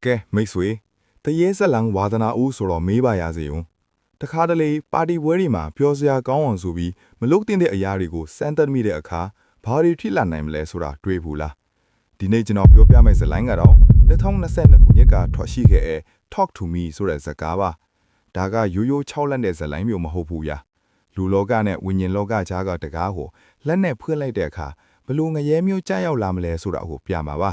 ကဲမိတ်ဆွေတရေဆက်လံဝါသနာဦးဆိုတော့မေးပါရစေဦးတခါတလေပါတီပွဲတွေမှာပျော်စရာကောင်းအောင်ဆိုပြီးမလုတင်တဲ့အရာတွေကိုစမ်းသပ်မိတဲ့အခါဘာတွေထိလာနိုင်မလဲဆိုတာတွေးဘူးလားဒီနေ့ကျွန်တော်ပြောပြမယ့်ဇာတ်လမ်းကတော့2022ခုနှစ်ကထွက်ရှိခဲ့တဲ့ Talk to Me ဆိုတဲ့ဇာတ်ကားပါဒါကရိုးရိုး6လက်တဲ့ဇာတ်လမ်းမျိုးမဟုတ်ဘူးညာလူလောကနဲ့ဝိညာဉ်လောကကြားကတကားကိုလက်နဲ့ဖွင့်လိုက်တဲ့အခါဘလို့ငရဲမျိုးကြားရောက်လာမလဲဆိုတာကိုပြမှာပါ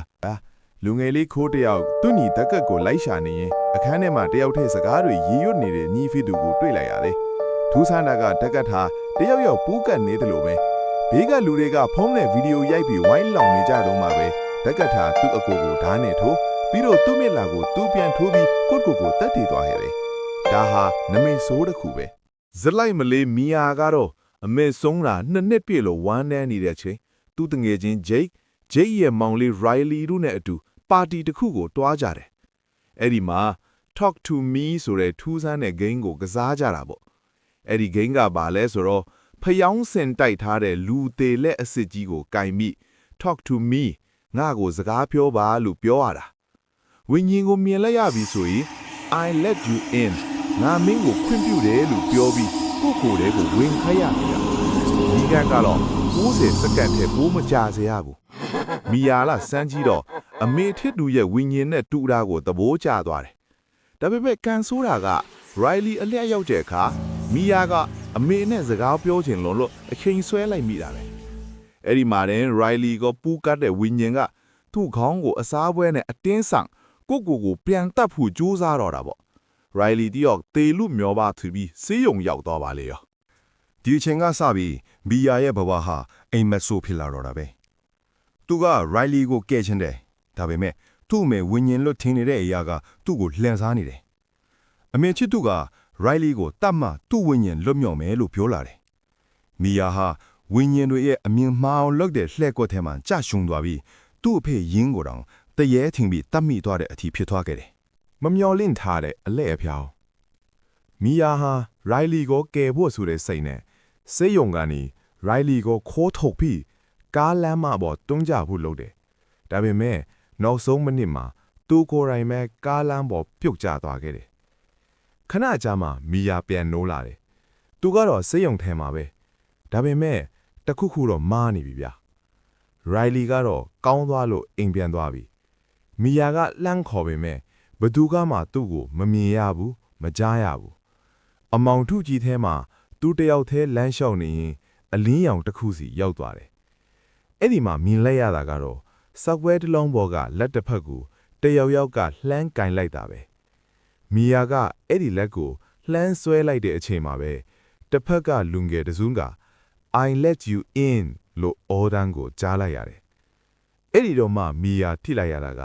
လူငယ်လေးခိုးတယောက်သူ့ညီတက်ကက်ကိုလိုက်ရှာနေရင်အခန်းထဲမှာတယောက်ထဲစကားတွေရေရွတ်နေတဲ့ညီဖီသူကိုတွေ့လိုက်ရတယ်။ထူးဆန်းတာကတက်ကက်ဟာတယောက်ပူးကတ်နေတယ်လို့ပဲဘေးကလူတွေကဖုန်းနဲ့ဗီဒီယိုရိုက်ပြီးဝိုင်းလောင်နေကြတော့မှပဲတက်ကက်ဟာသူ့အကိုကိုဓာတ်နဲ့ထိုးပြီးတော့သူ့မျက်နှာကိုသူ့ပြန်ထိုးပြီးကိုတက်တည်သွားခဲ့တယ်။ဒါဟာနမိတ်ဆိုးတစ်ခုပဲ။ဇလိုက်မလေးမီယာကတော့အမေဆုံးတာနှစ်ပြည့်လို့ဝမ်းနည်းနေတဲ့ချိန်သူ့တငယ်ချင်းဂျိတ်ရဲ့မောင်လေးရိုင်လီတို့နဲ့အတူပါတီတစ်ခုကိုတွားကြတယ်။အဲ့ဒီမှာ Talk to Me ဆိုတဲ့ထူးဆန်းတဲ့ game ကိုကစားကြတာပေါ့။အဲ့ဒီ game ကဘာလဲဆိုတော့ဖျောင်းစင်တိုက်ထားတဲ့လူသေးလက်အစ်စ်ကြီးကိုကင်ပြီး Talk to Me ငါ့ကိုစကားပြောပါလို့ပြောရတာ။ဝိညာဉ်ကိုမြင်လိုက်ရပြီဆိုရင် I let you in ငါမင်းကိုခွင့်ပြုတယ်လို့ပြောပြီးကိုယ်တည်းကိုဝင်ခိုင်းရမယ်။ဒီကကတော့90စက္ကန့်ထဲပိုးမကြစေရဘူး။မီယာလာစမ်းကြည့်တော့အမေထစ်သူရဲ့ဝိညာဉ်နဲ့တူတာကိုသဘောကျသွားတယ်။ဒါပေမဲ့ကန်ဆိုးတာက Riley အလျက်ရောက်တဲ့အခါမီယာကအမေနဲ့စကားပြောချင်လို့အချိန်ဆွဲလိုက်မိတာပဲ။အဲ့ဒီမှာတင် Riley ကိုပူးကတ်တဲ့ဝိညာဉ်ကသူ့ခေါင်းကိုအစားပွဲနဲ့အတင်းဆောင်ကိုပြန်တတ်ဖို့ကြိုးစားတော့တာပေါ့။ Riley တယောက်တေလူမျောပါသူပြီးစေးရုံရောက်သွားပါလေရော။ဒီအချိန်ကစပြီးမီယာရဲ့ဘဝဟာအိမ်မက်ဆိုးဖြစ်လာတော့တာပဲ။သူက Riley ကိုကဲချင်တယ်ဒါပေမဲ့သူ့အမေဝိညာဉ်လွတ်ထင်းနေတဲ့အရာကသူ့ကိုလှန်စားနေတယ်။အမေချစ်သူက Riley ကိုတတ်မှသူ့ဝိညာဉ်လွတ်မြောက်မယ်လို့ပြောလာတယ်။မီယာဟာဝိညာဉ်တွေရဲ့အမြင်မှားအောင်လုပ်တဲ့လှဲ့ကွက်ထဲမှာကြာရှုံသွားပြီးသူ့အဖေရင်းကိုတောင်တရေထင်ပြီးတတ်မိသွားတဲ့အထိဖြစ်သွားခဲ့တယ်။မမျော်လင့်ထားတဲ့အလဲအဖြောင်းမီယာဟာ Riley ကိုကယ်ဖို့ဆိုတဲ့စိတ်နဲ့စေယုံကနေ Riley ကိုခိုးထုတ်ပြီးကားလမ်းမပေါ်တွန်းကြဖို့လုပ်တယ်။ဒါပေမဲ့နောက်ဆုံးမိနစ်မှာသူကိုယ်တိုင်ပဲကားလမ်းပေါ်ပြုတ်ကျသွားခဲ့တယ်။ခဏကြာမှမီယာပြန်နိုးလာတယ်။သူကတော့စေယုံထဲမှာပဲ။ဒါပေမဲ့တခုတော့မားနေပြီဗျ။ Riley ကတော့ကောင်းသွားလို့အိမ်ပြန်သွားပြီ။မီယာကလှမ်းခေါ်ပေမဲ့ဘသူကမှသူ့ကိုမမြင်ရဘူးမကြားရဘူး။အမောင်ထုကြီးထဲမှာသူတယောက်သေးလမ်းလျှောက်နေရင်အလင်းရောင်တစ်ခုစီရောက်သွားတယ်။အဲ့ဒီမှာမြင်လိုက်ရတာကတော့စက်ဝဲတစ်လုံးပေါ်ကလက်တစ်ဖက်ကိုတယောက်ကလှမ်းကင်လိုက်တာပဲ။မီယာကအဲ့ဒီလက်ကိုလှမ်းဆွဲလိုက်တဲ့အချိန်မှာပဲတစ်ဖက်ကလူငယ်တစုက I let you in လို့အော်ဒန်ကိုကြားလိုက်ရတယ်။အဲ့ဒီတော့မှမီယာထိလိုက်ရတာက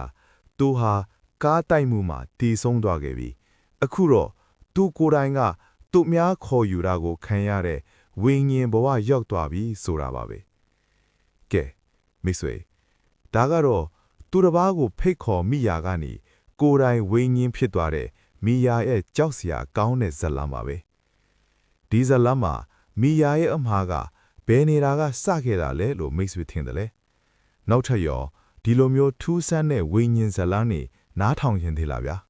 သူဟာကားတိုက်မှုမှာတည်ဆုံးသွားခဲ့ပြီ။အခုတော့သူကိုယ်တိုင်ကသူ့များခေါ်ယူတာကိုခံရတဲ့ဝိညာဉ်ဘဝရောက်သွားပြီဆိုတာပါပဲ။ကဲမိတ်ဆွေဒါကတော့သူတစ်ပါးကိုဖိတ်ခေါ်မိယာကနေကိုယ်တိုင်ဝိညာဉ်ဖြစ်သွားတဲ့မီယာရဲ့ကြောက်စရာကောင်းတဲ့ဇာတ်လမ်းပါပဲ။ဒီဇာတ်လမ်းမှာမီယာရဲ့အမှားကဘယ်နေတာကစခဲ့တာလဲလို့မိတ်ဆွေထင်တယ်လေ။နောက်ထပ်ရောဒီလိုမျိုးထူးဆန်းတဲ့ဝိညာဉ်ဇာတ်လမ်းတွေနားထောင်ရင်သေးလားဗျာ။